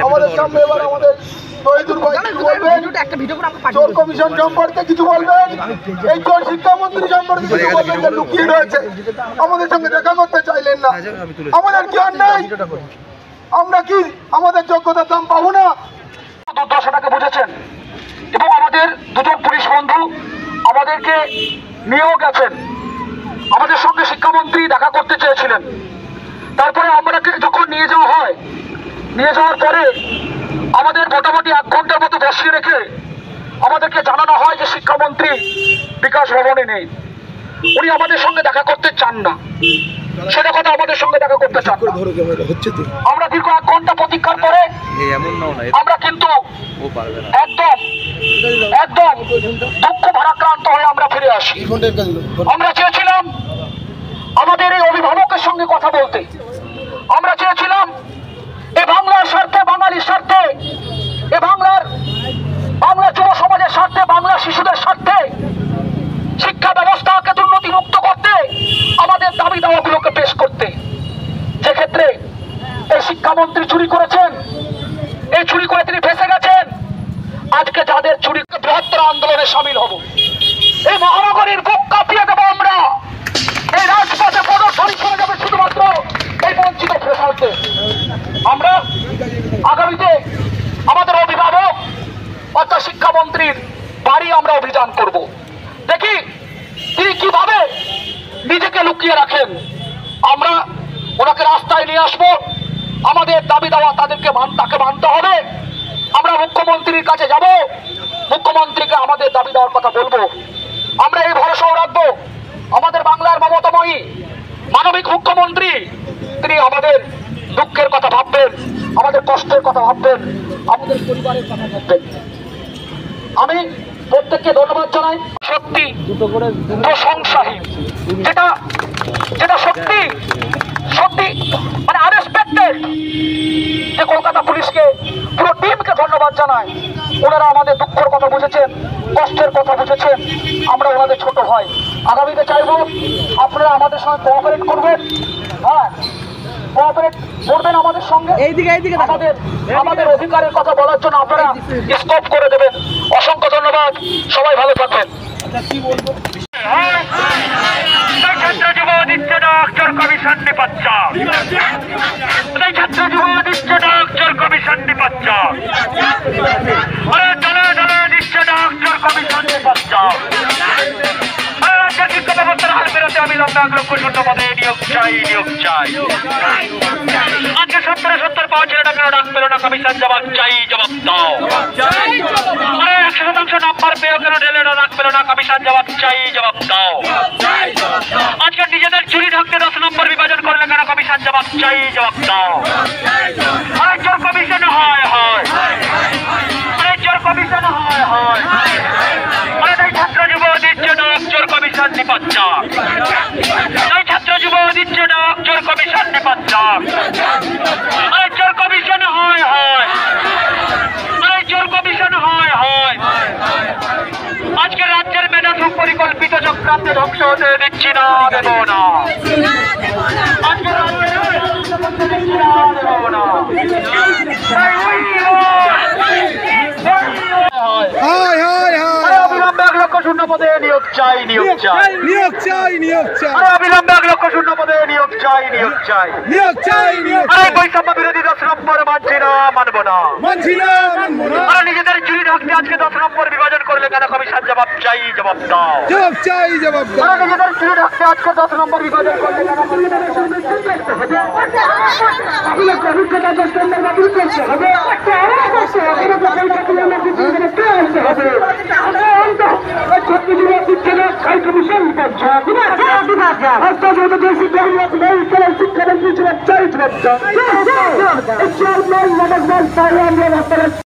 আমাদের সামনে এবার আমাদের শহীদুল ভাই বলবেন, চোর কমিশন সম্পর্কে কিছু বলবেন, এই চোর শিক্ষামন্ত্রী সম্পর্কে কিছু বলবেন, যে লুকিয়ে রয়েছে, আমাদের সঙ্গে দেখা করতে চাইলেন না। আমাদের কি অন্যায়? আমরা কি আমাদের যোগ্যতার দাম পাবো না? দুর্দশাটাকে বুঝেছেন এবং আমাদের দুজন পুলিশ বন্ধু আমাদেরকে নিয়েও গেছেন। আমাদের সঙ্গে শিক্ষামন্ত্রী দেখা করতে চেয়েছিলেন। তারপরে আমাদেরকে যখন নিয়ে যাওয়া হয়, নিয়ে যাওয়ার পরে আমাদের মোটামুটি 1 ঘন্টার মতো বসিয়ে রেখে আমাদেরকে জানানো হয় যে শিক্ষামন্ত্রী বিকাশ ভবনে নেই, উনি আমাদের সঙ্গে দেখা করতে চান না। সেটা কথা আমাদের সঙ্গে দেখা করতে চান না। আমরা দীর্ঘ 1 ঘন্টা প্রতীক্ষার পরে আমরা কিন্তু একদম একদম দুঃখ ভারাক্রান্ত হয়ে আমরা ফিরে আসি। আমরা চেয়েছিলাম আমাদের এই অভিভাবকের সঙ্গে কথা বলতে, আমরা চেয়েছিলাম এই বাংলার স্বার্থে, বাঙালির স্বার্থে, এ বাংলা যুব সমাজের স্বার্থে, বাংলা শিশুদের স্বার্থে শিক্ষা ব্যবস্থাকে দুর্নীতি মুক্ত করতে, আমাদের দাবি দাওয়াগুলোকে পেশ করতে। যে ক্ষেত্রে এই শিক্ষামন্ত্রী চুরি করেছেন, এই চুরি করে তিনি ফেঁসে গেছেন। আজকে যাদের চুরি বৃহত্তর আন্দোলনে সামিল হব, এই মহানগরীর বুক কাঁপিয়ে দেবো আমরা, এই রাজপথে প্রদর্শনী করে যাবে শুধুমাত্র এই বঞ্চিত ফ্রেশারদের। আমরা আগামীতে আমাদের অভিভাবক অর্থাৎ শিক্ষামন্ত্রীর বাড়ি আমরা অভিযান করব, দেখি তিনি কিভাবে নিজেকে লুকিয়ে রাখেন। আমরা ওনাকে রাস্তায় নিয়ে আসবো, আমাদের দাবি দাওয়া তাকে মানতে হবে। আমরা মুখ্যমন্ত্রীর কাছে যাব, মুখ্যমন্ত্রীকে আমাদের দাবি দেওয়ার কথা বলবো। আমরা এই ভরসাও রাখবো আমাদের বাংলার মমতাময়ী মানবিক মুখ্যমন্ত্রী, তিনি আমাদের দুঃখের কথা ভাববেন, আমাদের কষ্টের কথা ভাববেন, আমাদের পরিবারের কথা ভাববেন। আমি প্রত্যেককে ধন্যবাদ জানাই। সত্যি প্রশংসাহীন, যেটা সত্যি সত্যি মানে আনএক্সপেক্টেড, যে কলকাতা পুলিশকে পুরো টিমকে ধন্যবাদ জানাই। ওনারা আমাদের দুঃখের কথা বুঝেছেন, কষ্টের কথা বুঝেছেন। আমরা ওনাদের ছোট ভাই। আগামীতে চাইবো আপনারা আমাদের সঙ্গে কোঅপারেট করবেন, হ্যাঁ কোঅপারেট করবেন আমাদের সঙ্গে। আমাদের অধিকারের কথা বলার জন্য আপনারা স্কোপ করে দেবেন। অসংখ্য ধন্যবাদ, সবাই ভালো থাকবেন। ছাত্র যুব দিচ্ছে ডাক, চোর কমিশন নিপাচ্চা। ছাত্র যুব দিচ্ছে ডাক, চোর কমিশন নিপাচ্চা। দলে দলে দিচ্ছে ডাক, চোর কমিশন নিপাচ্চা। শিক্ষা ব্যবস্থার হাল ফেরাতে আমি 1 লক্ষ শূন্য পদে নিয়োগ চাই, নিয়োগ চাই। আজকে 70 পাওয়া ছেলেটা কেন ডাক পেল না? কমিশন জবাব চাই, জবাব দাও। 100% নাম্বার পেয়েও কেন ঢেলে ডাক পেল না? কমিশন জবাব চাই, জবাব দাও। আজকে নিজেদের চুরি ঢাকতে 10 নম্বর বিভাজন করলে কেন? কমিশন জবাব চাই, জবাব দাও। চোর কমিশন হয় হয়, চোর কমিশন হয় হয়। ছাত্র যুব দিচ্ছে ডাক, চোর কমিশন নিপাচ্চা। ছাত্র যুব দিচ্ছে ডাক, চোর কমিশন নিপাচ্চা। চোর কমিশন হয় হয়, চোর কমিশন হয় হয়। আজকে রাজ্যের মেধা সুপরিকল্পিত চক্রান্তে ধ্বংস হতে দিচ্ছি না, দেব না। আজকে রাজ্যের দেব না। অবিলম্বে 1 লক্ষ শূন্য পদে নিয়োগ চাই, নিয়োগ চাই, নিয়োগ চাই, নিয়োগ চাই। অবিলম্বে 1 লক্ষ শূন্য পদে নিয়োগ চাই, নিয়োগ চাই, নিয়োগ চাই, নিয়োগ চাই। বৈষম্য বিরোধী 10 নম্বর মানছি না, মানবো না, মানছি না, মানবো না। নিজেদের চুরি ঢাকতে আজকে 10 নম্বর বিভাজন করলে কেন? কমিশন জবাব চাই, জবাব দাও, জবাব চাই, জবাব দাও। নিজেদের চুরি ঢাকতে আজকে 10 নম্বর বিভাজন করলে কেন? শিক্ষামন্ত্রী